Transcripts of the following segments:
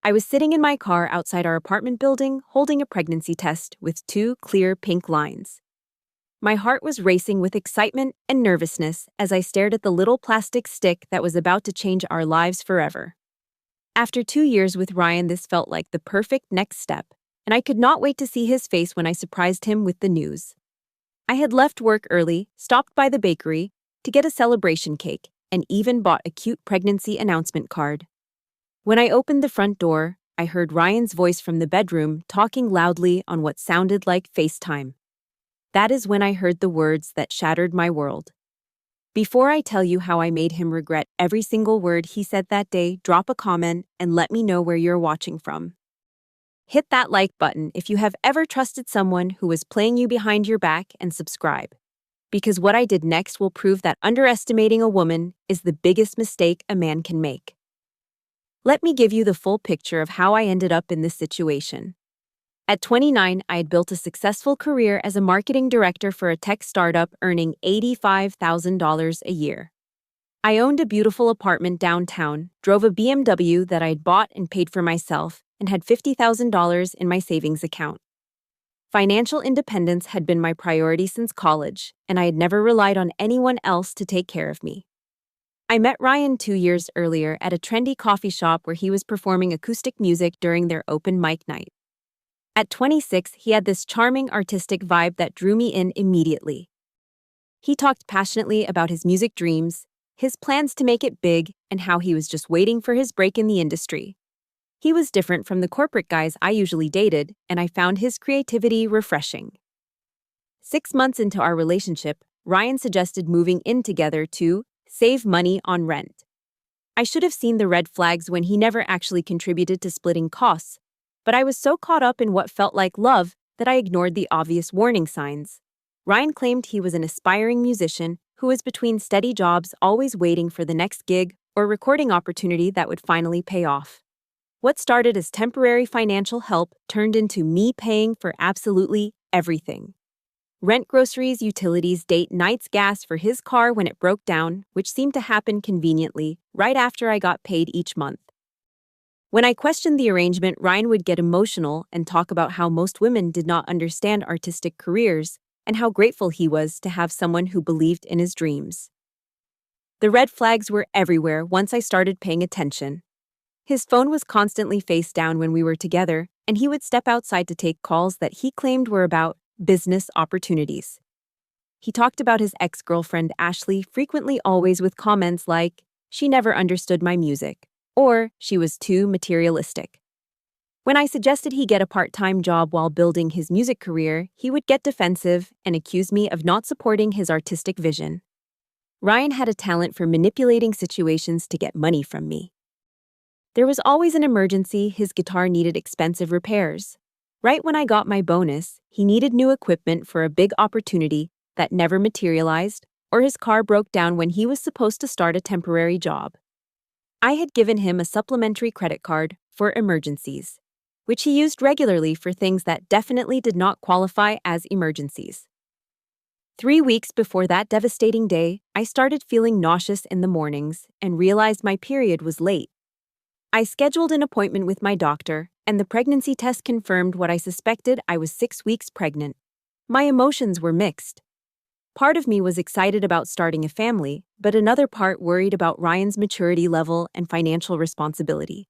I was sitting in my car outside our apartment building, holding a pregnancy test with two clear pink lines. My heart was racing with excitement and nervousness as I stared at the little plastic stick that was about to change our lives forever. After 2 years with Ryan, this felt like the perfect next step, and I could not wait to see his face when I surprised him with the news. I had left work early, stopped by the bakery to get a celebration cake, and even bought a cute pregnancy announcement card. When I opened the front door, I heard Ryan's voice from the bedroom talking loudly on what sounded like FaceTime. That is when I heard the words that shattered my world. Before I tell you how I made him regret every single word he said that day, drop a comment and let me know where you're watching from. Hit that like button if you have ever trusted someone who was playing you behind your back, and subscribe. Because what I did next will prove that underestimating a woman is the biggest mistake a man can make. Let me give you the full picture of how I ended up in this situation. At 29, I had built a successful career as a marketing director for a tech startup, earning $85,000 a year. I owned a beautiful apartment downtown, drove a BMW that I had bought and paid for myself, and had $50,000 in my savings account. Financial independence had been my priority since college, and I had never relied on anyone else to take care of me. I met Ryan 2 years earlier at a trendy coffee shop where he was performing acoustic music during their open mic night. At 26, he had this charming artistic vibe that drew me in immediately. He talked passionately about his music dreams, his plans to make it big, and how he was just waiting for his break in the industry. He was different from the corporate guys I usually dated, and I found his creativity refreshing. 6 months into our relationship, Ryan suggested moving in together to save money on rent. I should have seen the red flags when he never actually contributed to splitting costs, but I was so caught up in what felt like love that I ignored the obvious warning signs. Ryan claimed he was an aspiring musician who was between steady jobs, always waiting for the next gig or recording opportunity that would finally pay off. What started as temporary financial help turned into me paying for absolutely everything. Rent, groceries, utilities, date nights, gas for his car when it broke down, which seemed to happen conveniently right after I got paid each month. When I questioned the arrangement, Ryan would get emotional and talk about how most women did not understand artistic careers and how grateful he was to have someone who believed in his dreams. The red flags were everywhere once I started paying attention. His phone was constantly face down when we were together, and he would step outside to take calls that he claimed were about business opportunities. He talked about his ex-girlfriend Ashley, frequently always with comments like, "She never understood my music," or "She was too materialistic." When I suggested he get a part-time job while building his music career, he would get defensive and accuse me of not supporting his artistic vision. Ryan had a talent for manipulating situations to get money from me. There was always an emergency. His guitar needed expensive repairs. Right when I got my bonus, he needed new equipment for a big opportunity that never materialized, or his car broke down when he was supposed to start a temporary job. I had given him a supplementary credit card for emergencies, which he used regularly for things that definitely did not qualify as emergencies. 3 weeks before that devastating day, I started feeling nauseous in the mornings and realized my period was late. I scheduled an appointment with my doctor, and the pregnancy test confirmed what I suspected. I was 6 weeks pregnant. My emotions were mixed. Part of me was excited about starting a family, but another part worried about Ryan's maturity level and financial responsibility.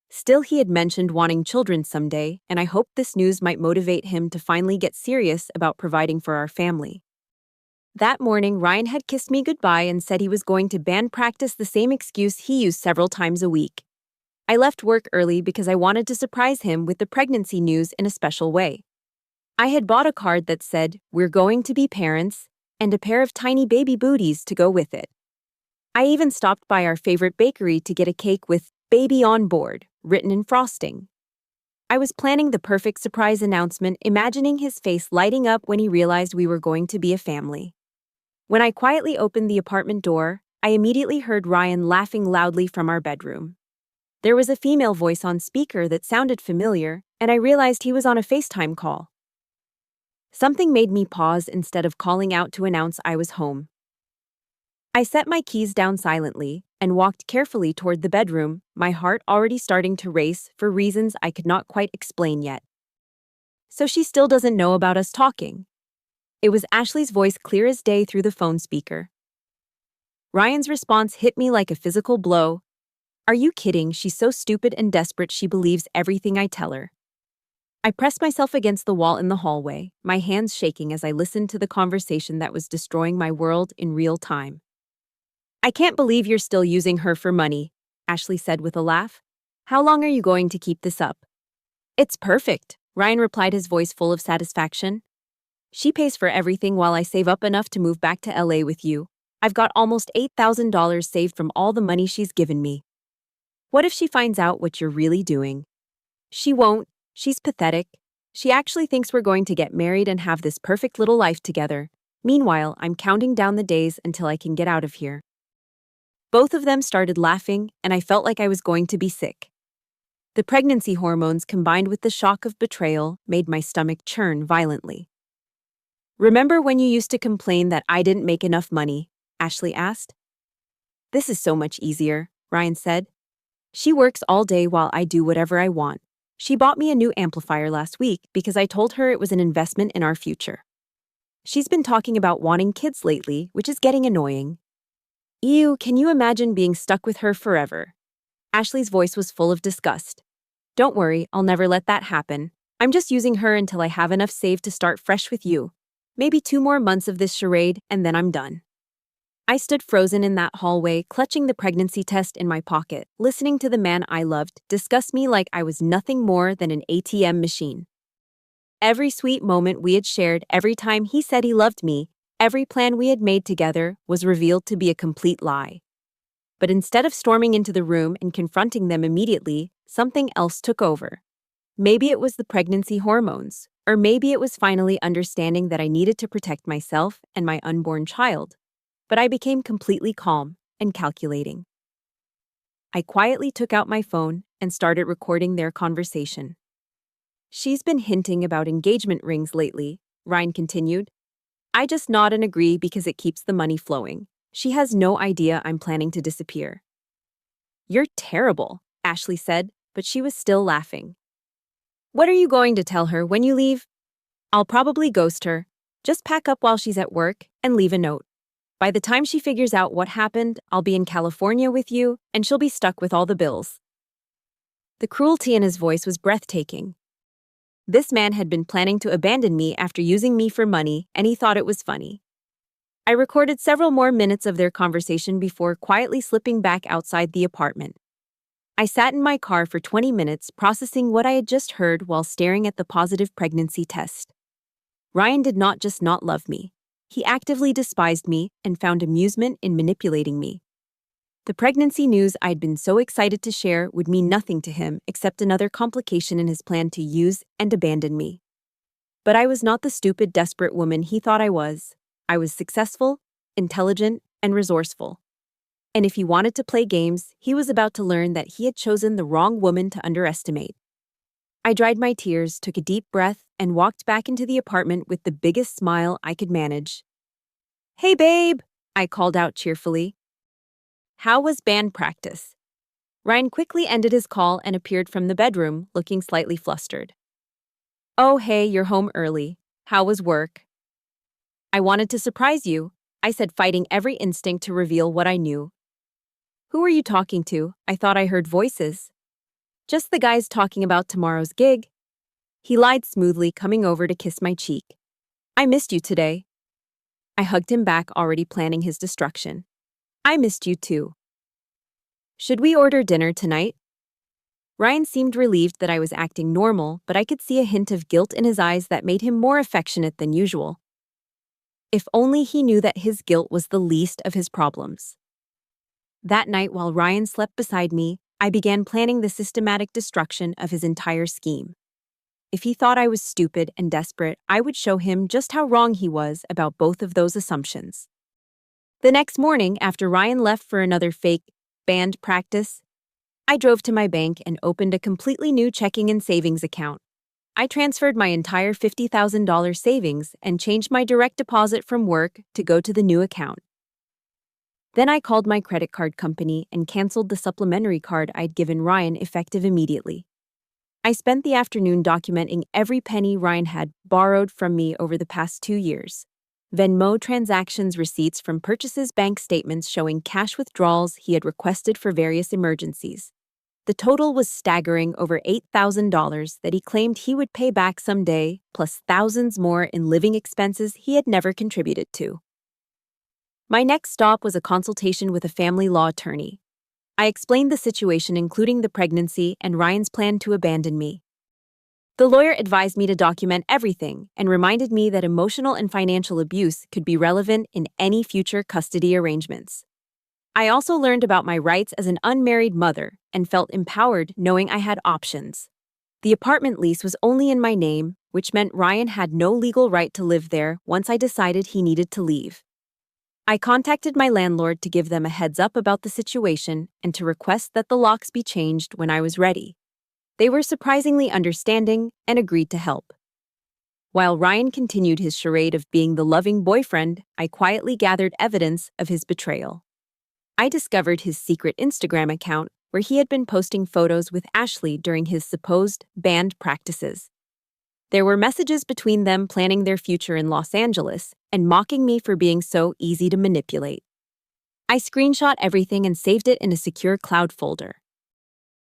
Still, he had mentioned wanting children someday, and I hoped this news might motivate him to finally get serious about providing for our family. That morning, Ryan had kissed me goodbye and said he was going to band practice, the same excuse he used several times a week. I left work early because I wanted to surprise him with the pregnancy news in a special way. I had bought a card that said, "We're going to be parents," and a pair of tiny baby booties to go with it. I even stopped by our favorite bakery to get a cake with "Baby on Board" written in frosting. I was planning the perfect surprise announcement, imagining his face lighting up when he realized we were going to be a family. When I quietly opened the apartment door, I immediately heard Ryan laughing loudly from our bedroom. There was a female voice on speaker that sounded familiar, and I realized he was on a FaceTime call. Something made me pause instead of calling out to announce I was home. I set my keys down silently and walked carefully toward the bedroom, my heart already starting to race for reasons I could not quite explain yet. So she still doesn't know about us talking. It was Ashley's voice clear as day through the phone speaker. Ryan's response hit me like a physical blow. Are you kidding? She's so stupid and desperate she believes everything I tell her. I pressed myself against the wall in the hallway, my hands shaking as I listened to the conversation that was destroying my world in real time. I can't believe you're still using her for money, Ashley said with a laugh. How long are you going to keep this up? It's perfect, Ryan replied, his voice full of satisfaction. She pays for everything while I save up enough to move back to LA with you. I've got almost $8,000 saved from all the money she's given me. What if she finds out what you're really doing? She won't. She's pathetic. She actually thinks we're going to get married and have this perfect little life together. Meanwhile, I'm counting down the days until I can get out of here. Both of them started laughing, and I felt like I was going to be sick. The pregnancy hormones combined with the shock of betrayal made my stomach churn violently. Remember when you used to complain that I didn't make enough money? Ashley asked. This is so much easier, Ryan said. She works all day while I do whatever I want. She bought me a new amplifier last week because I told her it was an investment in our future. She's been talking about wanting kids lately, which is getting annoying. Ew, can you imagine being stuck with her forever? Ashley's voice was full of disgust. Don't worry, I'll never let that happen. I'm just using her until I have enough saved to start fresh with you. Maybe 2 more months of this charade, and then I'm done. I stood frozen in that hallway, clutching the pregnancy test in my pocket, listening to the man I loved discuss me like I was nothing more than an ATM machine. Every sweet moment we had shared, every time he said he loved me, every plan we had made together was revealed to be a complete lie. But instead of storming into the room and confronting them immediately, something else took over. Maybe it was the pregnancy hormones, or maybe it was finally understanding that I needed to protect myself and my unborn child. But I became completely calm and calculating. I quietly took out my phone and started recording their conversation. She's been hinting about engagement rings lately, Ryan continued. I just nod and agree because it keeps the money flowing. She has no idea I'm planning to disappear. You're terrible, Ashley said, but she was still laughing. What are you going to tell her when you leave? I'll probably ghost her. Just pack up while she's at work and leave a note. By the time she figures out what happened, I'll be in California with you, and she'll be stuck with all the bills. The cruelty in his voice was breathtaking. This man had been planning to abandon me after using me for money, and he thought it was funny. I recorded several more minutes of their conversation before quietly slipping back outside the apartment. I sat in my car for 20 minutes processing what I had just heard while staring at the positive pregnancy test. Ryan did not just not love me. He actively despised me and found amusement in manipulating me. The pregnancy news I'd been so excited to share would mean nothing to him except another complication in his plan to use and abandon me. But I was not the stupid, desperate woman he thought I was. I was successful, intelligent, and resourceful. And if he wanted to play games, he was about to learn that he had chosen the wrong woman to underestimate. I dried my tears, took a deep breath, and walked back into the apartment with the biggest smile I could manage. Hey, babe, I called out cheerfully. How was band practice? Ryan quickly ended his call and appeared from the bedroom, looking slightly flustered. Oh, hey, you're home early. How was work? I wanted to surprise you, I said, fighting every instinct to reveal what I knew. Who are you talking to? I thought I heard voices. Just the guys talking about tomorrow's gig. He lied smoothly, coming over to kiss my cheek. I missed you today. I hugged him back, already planning his destruction. I missed you too. Should we order dinner tonight? Ryan seemed relieved that I was acting normal, but I could see a hint of guilt in his eyes that made him more affectionate than usual. If only he knew that his guilt was the least of his problems. That night, while Ryan slept beside me, I began planning the systematic destruction of his entire scheme. If he thought I was stupid and desperate, I would show him just how wrong he was about both of those assumptions. The next morning, after Ryan left for another fake band practice, I drove to my bank and opened a completely new checking and savings account. I transferred my entire $50,000 savings and changed my direct deposit from work to go to the new account. Then I called my credit card company and canceled the supplementary card I'd given Ryan effective immediately. I spent the afternoon documenting every penny Ryan had borrowed from me over the past 2 years. Venmo transactions, receipts from purchases, bank statements showing cash withdrawals he had requested for various emergencies. The total was staggering, over $8,000 that he claimed he would pay back someday, plus thousands more in living expenses he had never contributed to. My next stop was a consultation with a family law attorney. I explained the situation, including the pregnancy and Ryan's plan to abandon me. The lawyer advised me to document everything and reminded me that emotional and financial abuse could be relevant in any future custody arrangements. I also learned about my rights as an unmarried mother and felt empowered knowing I had options. The apartment lease was only in my name, which meant Ryan had no legal right to live there once I decided he needed to leave. I contacted my landlord to give them a heads up about the situation and to request that the locks be changed when I was ready. They were surprisingly understanding and agreed to help. While Ryan continued his charade of being the loving boyfriend, I quietly gathered evidence of his betrayal. I discovered his secret Instagram account where he had been posting photos with Ashley during his supposed band practices. There were messages between them planning their future in Los Angeles and mocking me for being so easy to manipulate. I screenshot everything and saved it in a secure cloud folder.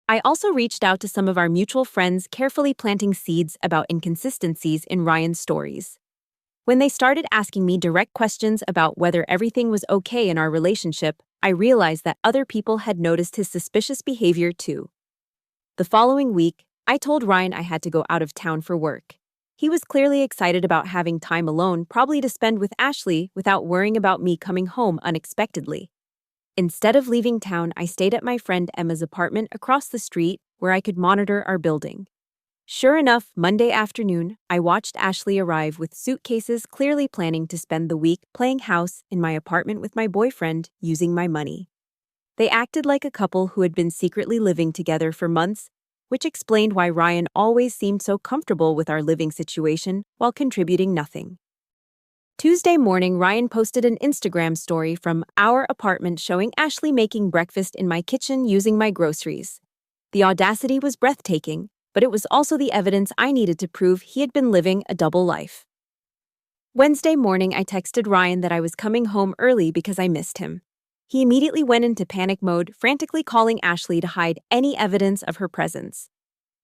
I also reached out to some of our mutual friends, carefully planting seeds about inconsistencies in Ryan's stories. When they started asking me direct questions about whether everything was okay in our relationship, I realized that other people had noticed his suspicious behavior too. The following week, I told Ryan I had to go out of town for work. He was clearly excited about having time alone, probably to spend with Ashley without worrying about me coming home unexpectedly. Instead of leaving town, I stayed at my friend Emma's apartment across the street where I could monitor our building. Sure enough, Monday afternoon, I watched Ashley arrive with suitcases, clearly planning to spend the week playing house in my apartment with my boyfriend using my money. They acted like a couple who had been secretly living together for months, which explained why Ryan always seemed so comfortable with our living situation while contributing nothing. Tuesday morning, Ryan posted an Instagram story from our apartment showing Ashley making breakfast in my kitchen using my groceries. The audacity was breathtaking, but it was also the evidence I needed to prove he had been living a double life. Wednesday morning, I texted Ryan that I was coming home early because I missed him. He immediately went into panic mode, frantically calling Ashley to hide any evidence of her presence.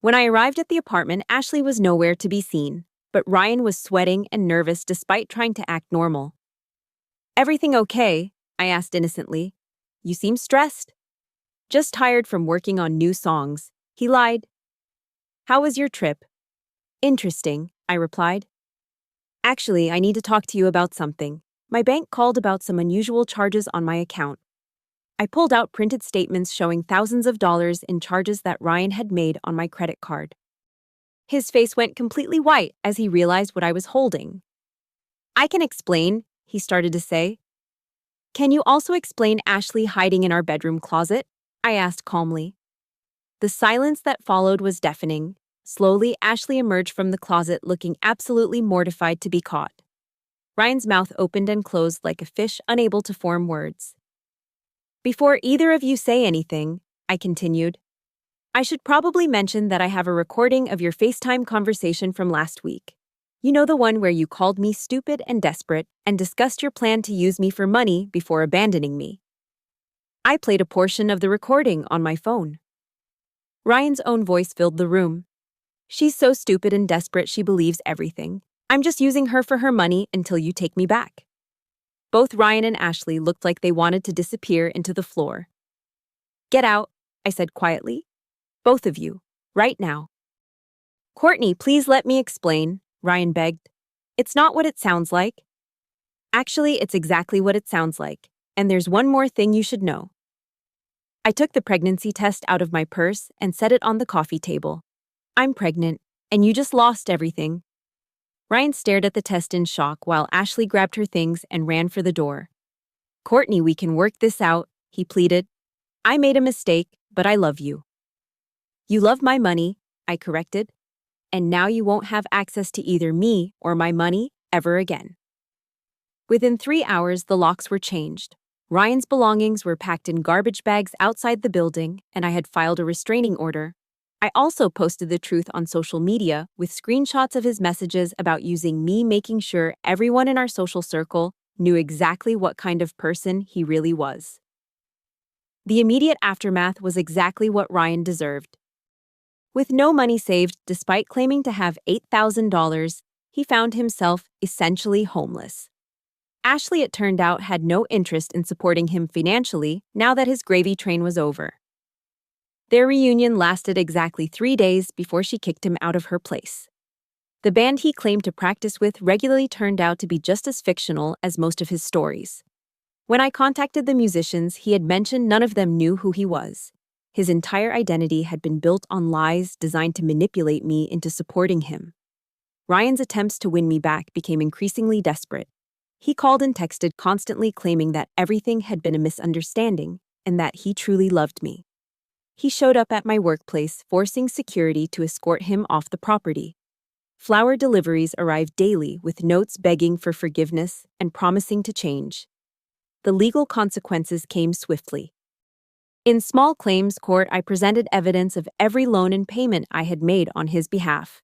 When I arrived at the apartment, Ashley was nowhere to be seen, but Ryan was sweating and nervous despite trying to act normal. "Everything okay?" I asked innocently. "You seem stressed." "Just tired from working on new songs," he lied. "How was your trip?" "Interesting," I replied. "Actually, I need to talk to you about something. My bank called about some unusual charges on my account." I pulled out printed statements showing thousands of dollars in charges that Ryan had made on my credit card. His face went completely white as he realized what I was holding. "I can explain," he started to say. "Can you also explain Ashley hiding in our bedroom closet?" I asked calmly. The silence that followed was deafening. Slowly, Ashley emerged from the closet looking absolutely mortified to be caught. Ryan's mouth opened and closed like a fish unable to form words. "Before either of you say anything," I continued, "I should probably mention that I have a recording of your FaceTime conversation from last week. You know, the one where you called me stupid and desperate and discussed your plan to use me for money before abandoning me." I played a portion of the recording on my phone. Ryan's own voice filled the room. "She's so stupid and desperate she believes everything. I'm just using her for her money until you take me back." Both Ryan and Ashley looked like they wanted to disappear into the floor. "Get out," I said quietly. "Both of you, right now." "Courtney, please let me explain," Ryan begged. "It's not what it sounds like." "Actually, it's exactly what it sounds like. And there's one more thing you should know." I took the pregnancy test out of my purse and set it on the coffee table. "I'm pregnant, and you just lost everything." Ryan stared at the test in shock while Ashley grabbed her things and ran for the door. "Courtney, we can work this out," he pleaded. "I made a mistake, but I love you." "You love my money," I corrected. "And now you won't have access to either me or my money ever again." Within 3 hours, the locks were changed. Ryan's belongings were packed in garbage bags outside the building, and I had filed a restraining order. I also posted the truth on social media with screenshots of his messages about using me, making sure everyone in our social circle knew exactly what kind of person he really was. The immediate aftermath was exactly what Ryan deserved. With no money saved despite claiming to have $8,000, he found himself essentially homeless. Ashley, it turned out, had no interest in supporting him financially now that his gravy train was over. Their reunion lasted exactly 3 days before she kicked him out of her place. The band he claimed to practice with regularly turned out to be just as fictional as most of his stories. When I contacted the musicians, he had mentioned none of them knew who he was. His entire identity had been built on lies designed to manipulate me into supporting him. Ryan's attempts to win me back became increasingly desperate. He called and texted constantly, claiming that everything had been a misunderstanding and that he truly loved me. He showed up at my workplace, forcing security to escort him off the property. Flower deliveries arrived daily with notes begging for forgiveness and promising to change. The legal consequences came swiftly. In small claims court, I presented evidence of every loan and payment I had made on his behalf.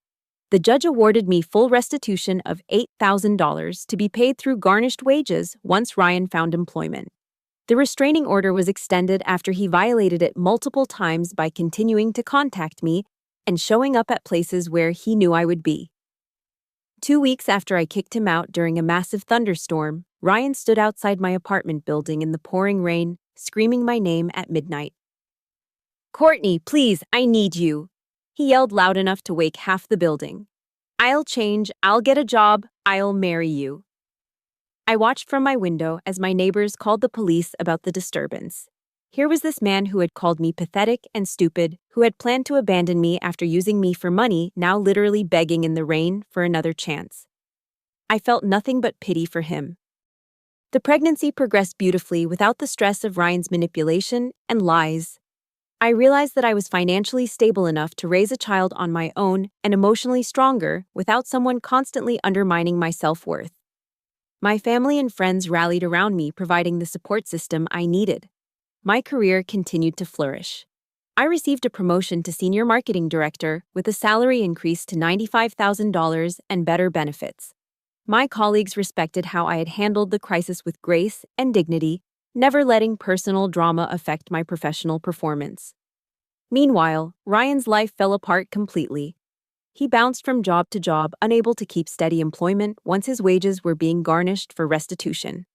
The judge awarded me full restitution of $8,000 to be paid through garnished wages once Ryan found employment. The restraining order was extended after he violated it multiple times by continuing to contact me and showing up at places where he knew I would be. 2 weeks after I kicked him out during a massive thunderstorm, Ryan stood outside my apartment building in the pouring rain, screaming my name at midnight. "Courtney, please, I need you," he yelled loud enough to wake half the building. "I'll change, I'll get a job, I'll marry you." I watched from my window as my neighbors called the police about the disturbance. Here was this man who had called me pathetic and stupid, who had planned to abandon me after using me for money, now literally begging in the rain for another chance. I felt nothing but pity for him. The pregnancy progressed beautifully without the stress of Ryan's manipulation and lies. I realized that I was financially stable enough to raise a child on my own and emotionally stronger without someone constantly undermining my self-worth. My family and friends rallied around me, providing the support system I needed. My career continued to flourish. I received a promotion to senior marketing director with a salary increase to $95,000 and better benefits. My colleagues respected how I had handled the crisis with grace and dignity, never letting personal drama affect my professional performance. Meanwhile, Ryan's life fell apart completely. He bounced from job to job, unable to keep steady employment once his wages were being garnished for restitution.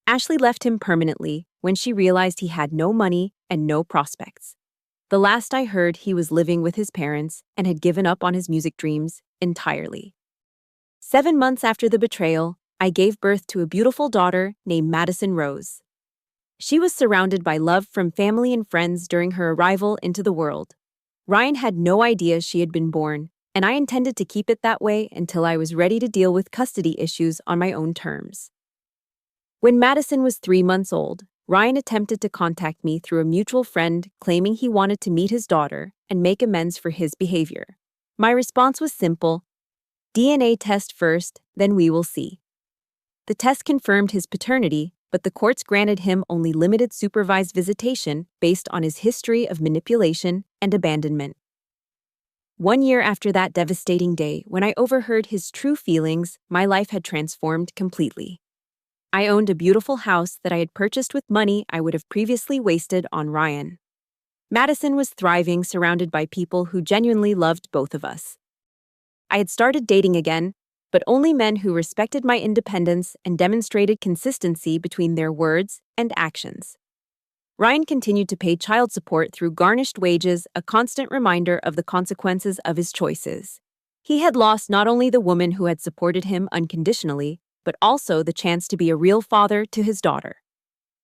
Ashley left him permanently when she realized he had no money and no prospects. The last I heard, he was living with his parents and had given up on his music dreams entirely. 7 months after the betrayal, I gave birth to a beautiful daughter named Madison Rose. She was surrounded by love from family and friends during her arrival into the world. Ryan had no idea she had been born, and I intended to keep it that way until I was ready to deal with custody issues on my own terms. When Madison was 3 months old, Ryan attempted to contact me through a mutual friend, claiming he wanted to meet his daughter and make amends for his behavior. My response was simple: DNA test first, then we will see. The test confirmed his paternity, but the courts granted him only limited supervised visitation based on his history of manipulation and abandonment. 1 year after that devastating day, when I overheard his true feelings, my life had transformed completely. I owned a beautiful house that I had purchased with money I would have previously wasted on Ryan. Madison was thriving, surrounded by people who genuinely loved both of us. I had started dating again, but only men who respected my independence and demonstrated consistency between their words and actions. Ryan continued to pay child support through garnished wages, a constant reminder of the consequences of his choices. He had lost not only the woman who had supported him unconditionally, but also the chance to be a real father to his daughter.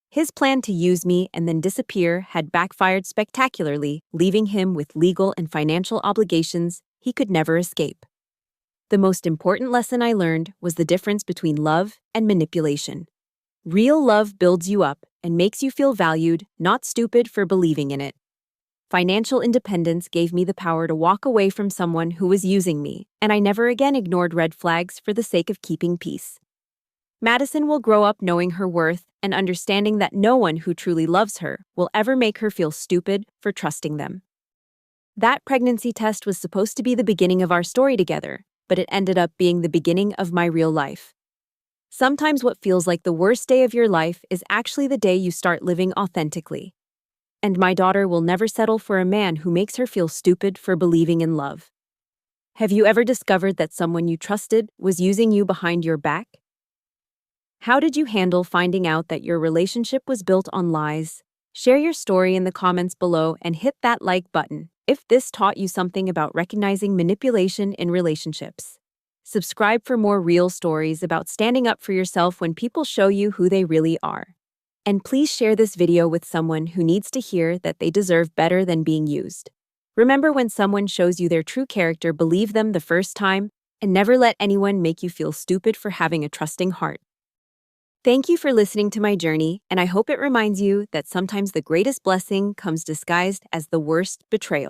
His plan to use me and then disappear had backfired spectacularly, leaving him with legal and financial obligations he could never escape. The most important lesson I learned was the difference between love and manipulation. Real love builds you up and makes you feel valued, not stupid for believing in it. Financial independence gave me the power to walk away from someone who was using me, and I never again ignored red flags for the sake of keeping peace. Madison will grow up knowing her worth and understanding that no one who truly loves her will ever make her feel stupid for trusting them. That pregnancy test was supposed to be the beginning of our story together, but it ended up being the beginning of my real life. Sometimes what feels like the worst day of your life is actually the day you start living authentically. And my daughter will never settle for a man who makes her feel stupid for believing in love. Have you ever discovered that someone you trusted was using you behind your back? How did you handle finding out that your relationship was built on lies? Share your story in the comments below and hit that like button if this taught you something about recognizing manipulation in relationships. Subscribe for more real stories about standing up for yourself when people show you who they really are. And please share this video with someone who needs to hear that they deserve better than being used. Remember, when someone shows you their true character, believe them the first time, and never let anyone make you feel stupid for having a trusting heart. Thank you for listening to my journey, and I hope it reminds you that sometimes the greatest blessing comes disguised as the worst betrayal.